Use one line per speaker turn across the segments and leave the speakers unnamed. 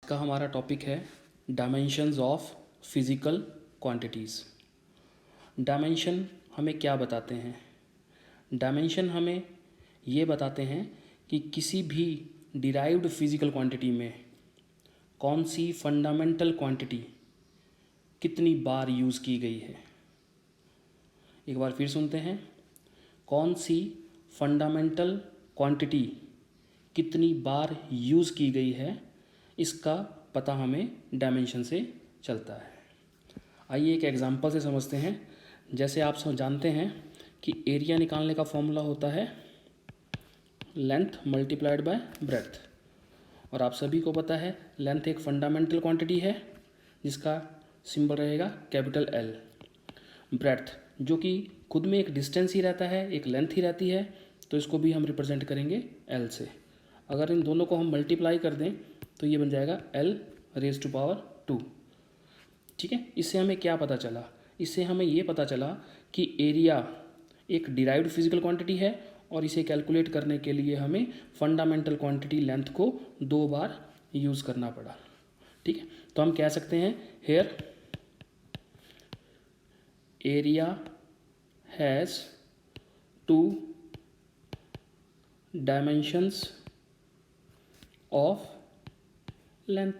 का हमारा टॉपिक है dimensions of physical quantities. Dimension हमें क्या बताते हैं? डायमेंशन हमें ये बताते हैं कि किसी भी डिराइव्ड फिज़िकल क्वांटिटी में कौन सी फंडामेंटल क्वांटिटी कितनी बार यूज़ की गई है। एक बार फिर सुनते हैं, कौन सी फंडामेंटल क्वांटिटी कितनी बार यूज़ की गई है, इसका पता हमें डायमेंशन से चलता है। आइए एक एग्जांपल से समझते हैं। जैसे आप सब जानते हैं कि एरिया निकालने का फॉर्मूला होता है लेंथ मल्टीप्लाइड बाय ब्रेड्थ, और आप सभी को पता है लेंथ एक फंडामेंटल क्वांटिटी है जिसका सिंबल रहेगा कैपिटल एल। ब्रेड्थ जो कि खुद में एक डिस्टेंस ही रहता है, एक लेंथ ही रहती है, तो इसको भी हम रिप्रेजेंट करेंगे एल से। अगर इन दोनों को हम मल्टीप्लाई कर दें तो ये बन जाएगा एल रेज टू पावर 2। ठीक है, इससे हमें क्या पता चला? इससे हमें ये पता चला कि एरिया एक डिराइव्ड फिजिकल क्वांटिटी है और इसे कैलकुलेट करने के लिए हमें फंडामेंटल क्वांटिटी लेंथ को 2 बार यूज़ करना पड़ा। ठीक है, तो हम कह सकते हैं here area has 2 dimensions of length.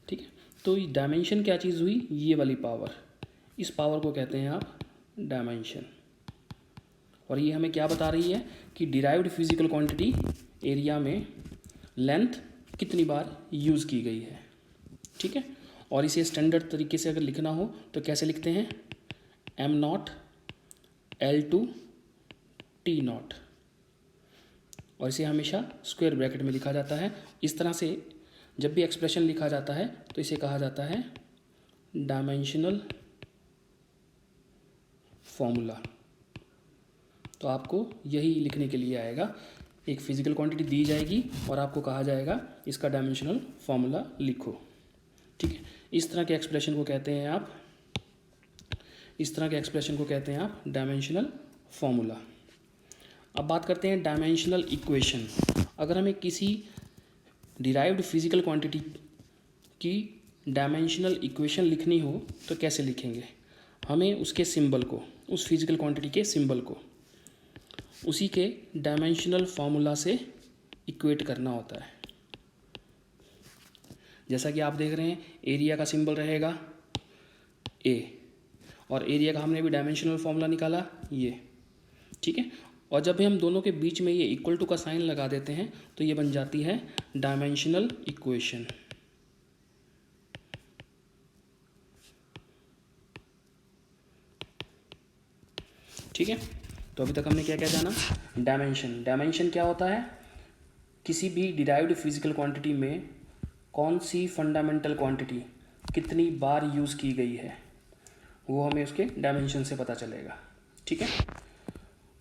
ठीक है, तो डायमेंशन क्या चीज़ हुई? ये वाली पावर, इस पावर को कहते हैं आप डायमेंशन। और ये हमें क्या बता रही है कि डिराइव्ड फिजिकल क्वांटिटी एरिया में लेंथ कितनी बार यूज़ की गई है। ठीक है, और इसे स्टैंडर्ड तरीके से अगर लिखना हो तो कैसे लिखते हैं? m0 L2 T0, और इसे हमेशा स्क्वायर ब्रैकेट में लिखा जाता है। इस तरह से जब भी एक्सप्रेशन लिखा जाता है तो इसे कहा जाता है डायमेंशनल फॉर्मूला। तो आपको यही लिखने के लिए आएगा, एक फिजिकल क्वांटिटी दी जाएगी और आपको कहा जाएगा इसका डायमेंशनल फॉर्मूला लिखो। ठीक है, इस तरह के एक्सप्रेशन को कहते हैं आप डायमेंशनल फॉर्मूला। अब बात करते हैं डायमेंशनल इक्वेशन। अगर हमें किसी डिराइव्ड फिजिकल क्वांटिटी की डायमेंशनल इक्वेशन लिखनी हो तो कैसे लिखेंगे? हमें उसके सिंबल को, उस फिजिकल क्वांटिटी के सिंबल को उसी के डायमेंशनल फार्मूला से इक्वेट करना होता है। जैसा कि आप देख रहे हैं, एरिया का सिंबल रहेगा ए, और एरिया का हमने भी डायमेंशनल फार्मूला निकाला ये। ठीक है, और जब भी हम दोनों के बीच में ये इक्वल टू का साइन लगा देते हैं तो ये बन जाती है डायमेंशनल इक्वेशन। ठीक है, तो अभी तक हमने क्या क्या जाना? डायमेंशन क्या होता है? किसी भी डिराइव्ड फिजिकल क्वांटिटी में कौन सी फंडामेंटल क्वांटिटी कितनी बार यूज़ की गई है, वो हमें उसके डायमेंशन से पता चलेगा। ठीक है,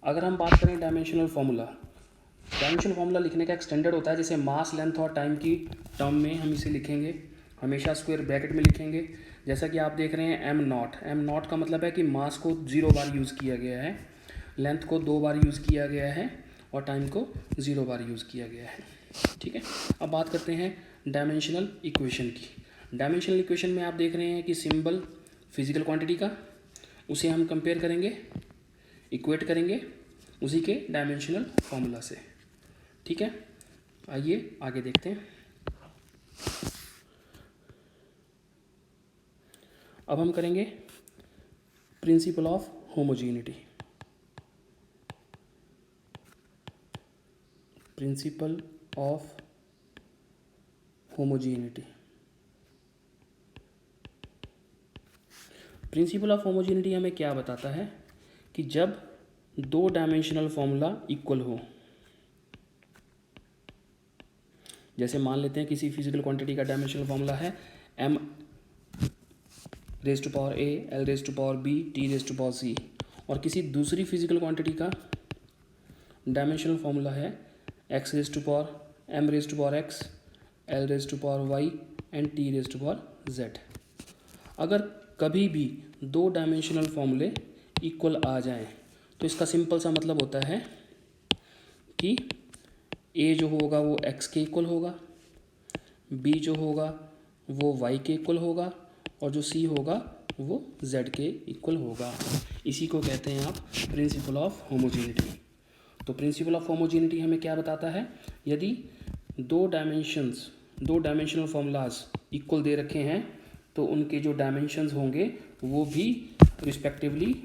अगर हम बात करें डायमेंशनल फार्मूला लिखने का एक स्टैंडर्ड होता है, जैसे मास, लेंथ और टाइम की टर्म में हम इसे लिखेंगे, हमेशा स्क्वायर ब्रैकेट में लिखेंगे। जैसा कि आप देख रहे हैं m0 का मतलब है कि मास को 0 बार यूज़ किया गया है, लेंथ को 2 बार यूज़ किया गया है और टाइम को 0 बार यूज़ किया गया है। ठीक है, अब बात करते हैं डायमेंशनल इक्वेशन की। डायमेंशनल इक्वेशन में आप देख रहे हैं कि सिंबल फिजिकल क्वांटिटी का, उसे हम कंपेयर करेंगे, इक्वेट करेंगे उसी के डायमेंशनल फार्मूला से। ठीक है, आइए आगे देखते हैं। अब हम करेंगे principle of homogeneity. Principle of homogeneity. Principle of homogeneity हमें क्या बताता है कि जब 2 डायमेंशनल फॉर्मूला इक्वल हो, जैसे मान लेते हैं किसी फिजिकल क्वांटिटी का डायमेंशनल फॉर्मूला है m raise to power a, l raise to power b, t raise to power c, और किसी दूसरी फिजिकल क्वांटिटी का डायमेंशनल फॉर्मूला है x raise to power m raise to power x, l raise to power y and t raise to power z। अगर कभी भी 2 dimensional फॉर्मूले equal आ जाएं तो इसका सिंपल सा मतलब होता है कि ए जो होगा वो एक्स के इक्वल होगा, बी जो होगा वो वाई के इक्वल होगा, और जो सी होगा वो जेड के इक्वल होगा। इसी को कहते हैं आप प्रिंसिपल ऑफ होमोजेनिटी। तो प्रिंसिपल ऑफ होमोजेनिटी हमें क्या बताता है, यदि दो डायमेंशनल फॉर्मूलाज इक्वल दे रखे हैं तो उनके जो डायमेंशंस होंगे वो भी रिस्पेक्टिवली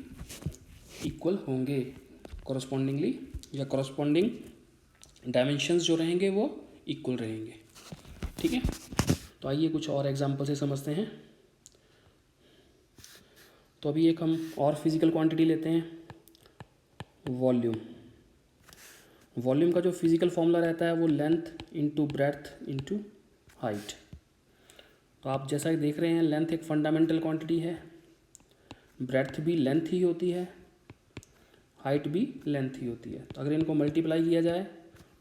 इक्वल होंगे, कॉरस्पॉन्डिंगली या कॉरस्पॉन्डिंग डायमेंशंस जो रहेंगे वो इक्वल रहेंगे। ठीक है, तो आइए कुछ और एग्जांपल से समझते हैं। तो अभी एक हम और फिजिकल क्वांटिटी लेते हैं, वॉल्यूम। वॉल्यूम का जो फिजिकल फॉर्मूला रहता है वो length into breadth into height. तो आप जैसा कि देख रहे हैं, लेंथ एक फंडामेंटल क्वांटिटी है, ब्रेड्थ भी लेंथ ही होती है, हाइट भी लेंथ ही होती है। तो अगर इनको मल्टीप्लाई किया जाए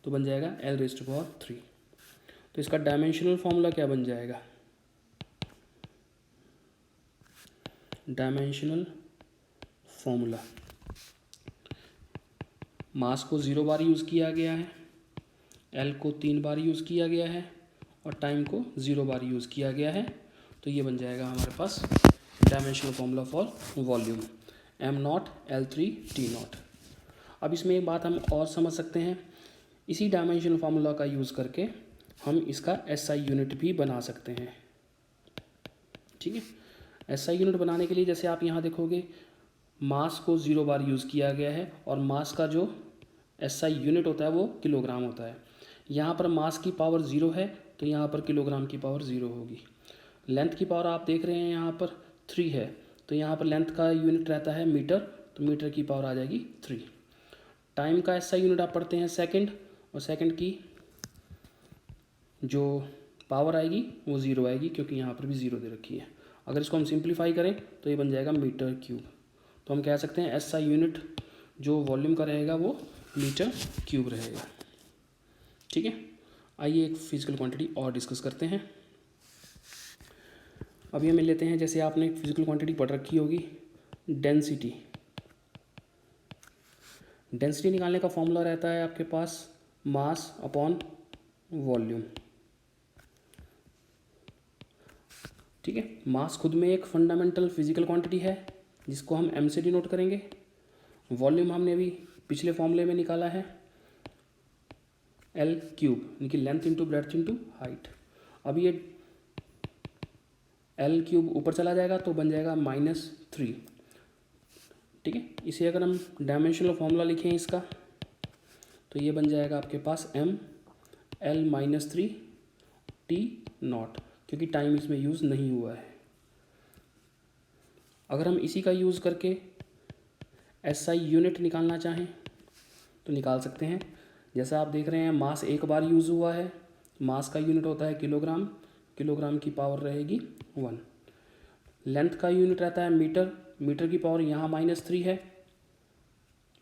तो बन जाएगा L⁻3। तो इसका डायमेंशनल फॉर्मूला क्या बन जाएगा, डायमेंशनल फॉर्मूला, मास को 0 बार यूज़ किया गया है, L को 3 बार यूज़ किया गया है और टाइम को 0 बार यूज़ किया गया है। तो ये बन जाएगा हमारे पास dimensional formula for volume, m0 L3 T0। अब इसमें एक बात हम और समझ सकते हैं, इसी डायमेंशनल फार्मूला का यूज़ करके हम इसका SI यूनिट भी बना सकते हैं। ठीक है, SI यूनिट बनाने के लिए जैसे आप यहाँ देखोगे, मास को 0 बार यूज़ किया गया है और मास का जो SI यूनिट होता है वो किलोग्राम होता है। यहाँ पर मास की पावर 0 है तो यहाँ पर किलोग्राम की पावर 0 होगी। लेंथ की पावर आप देख रहे हैं यहाँ पर 3 है, तो यहाँ पर लेंथ का यूनिट रहता है मीटर, तो मीटर की पावर आ जाएगी 3। टाइम का SI यूनिट आप पढ़ते हैं सेकंड, और सेकंड की जो पावर आएगी वो 0 आएगी, क्योंकि यहाँ पर भी 0 दे रखी है। अगर इसको हम सिंप्लीफाई करें तो ये बन जाएगा मीटर क्यूब। तो हम कह सकते हैं SI यूनिट जो वॉल्यूम का रहेगा वो मीटर क्यूब रहेगा। ठीक है, आइए एक फिजिकल क्वांटिटी और डिस्कस करते हैं। अभी हमें लेते हैं, जैसे आपने फिजिकल क्वांटिटी पढ़ रखी होगी, डेंसिटी। डेंसिटी निकालने का फॉर्मूला रहता है आपके पास मास अपॉन वॉल्यूम। ठीक है, मास खुद में एक फंडामेंटल फिजिकल क्वांटिटी है जिसको हम m से डिनोट करेंगे। वॉल्यूम हमने अभी पिछले फॉर्मूले में निकाला है L क्यूब, यानी कि length into breadth into height. अब ये L क्यूब ऊपर चला जाएगा तो बन जाएगा -3। ठीक है, इसे अगर हम डायमेंशनल फॉर्मूला लिखें इसका, तो ये बन जाएगा आपके पास m L-3 T0, क्योंकि टाइम इसमें यूज़ नहीं हुआ है। अगर हम इसी का यूज़ करके SI यूनिट निकालना चाहें तो निकाल सकते हैं। जैसा आप देख रहे हैं, मास एक बार यूज़ हुआ है, मास का यूनिट होता है किलोग्राम, किलोग्राम की पावर रहेगी 1। लेंथ का यूनिट रहता है मीटर, मीटर की पावर यहाँ -3 है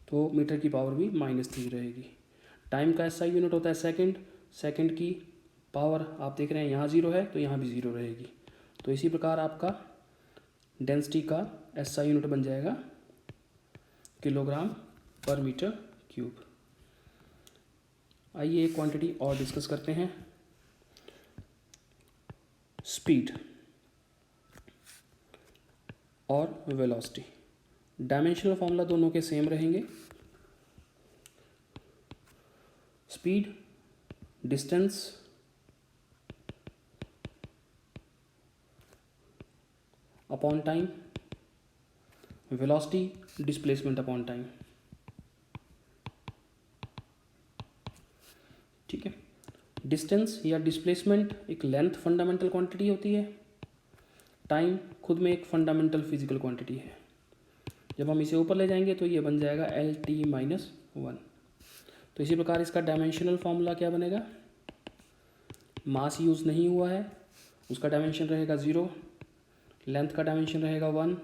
तो मीटर की पावर भी -3 रहेगी। टाइम का SI यूनिट होता है सेकंड, सेकंड की पावर आप देख रहे हैं यहाँ 0 है तो यहाँ भी 0 रहेगी। तो इसी प्रकार आपका डेंसिटी का SI यूनिट बन जाएगा किलोग्राम पर मीटर क्यूब। आइए एक क्वांटिटी और डिस्कस करते हैं, स्पीड और वेलोसिटी। डायमेंशनल फॉर्मूला दोनों के सेम रहेंगे। Speed distance upon time, velocity displacement upon time. ठीक है, डिस्टेंस या डिस्प्लेसमेंट एक लेंथ फंडामेंटल क्वांटिटी होती है, टाइम खुद में एक फंडामेंटल फिजिकल क्वांटिटी है। जब हम इसे ऊपर ले जाएंगे तो ये बन जाएगा L-T-1। तो इसी प्रकार इसका डायमेंशनल फॉर्मूला क्या बनेगा, मास यूज़ नहीं हुआ है उसका डायमेंशन रहेगा 0, लेंथ का डायमेंशन रहेगा 1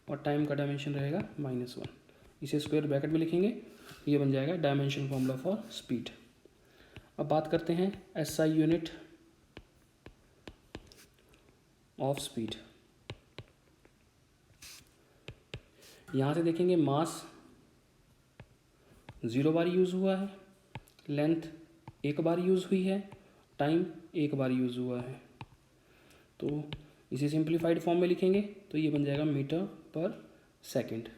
और टाइम का डायमेंशन रहेगा -1। इसे स्क्वायर ब्रैकेट में लिखेंगे, ये बन जाएगा डायमेंशनल फॉर्मूला फॉर स्पीड। अब बात करते हैं SI यूनिट ऑफ स्पीड। यहाँ से देखेंगे मास 0 बार यूज़ हुआ है, लेंथ एक बार यूज़ हुई है, टाइम एक बार यूज़ हुआ है। तो इसे सिंप्लीफाइड फॉर्म में लिखेंगे तो ये बन जाएगा मीटर पर सेकंड।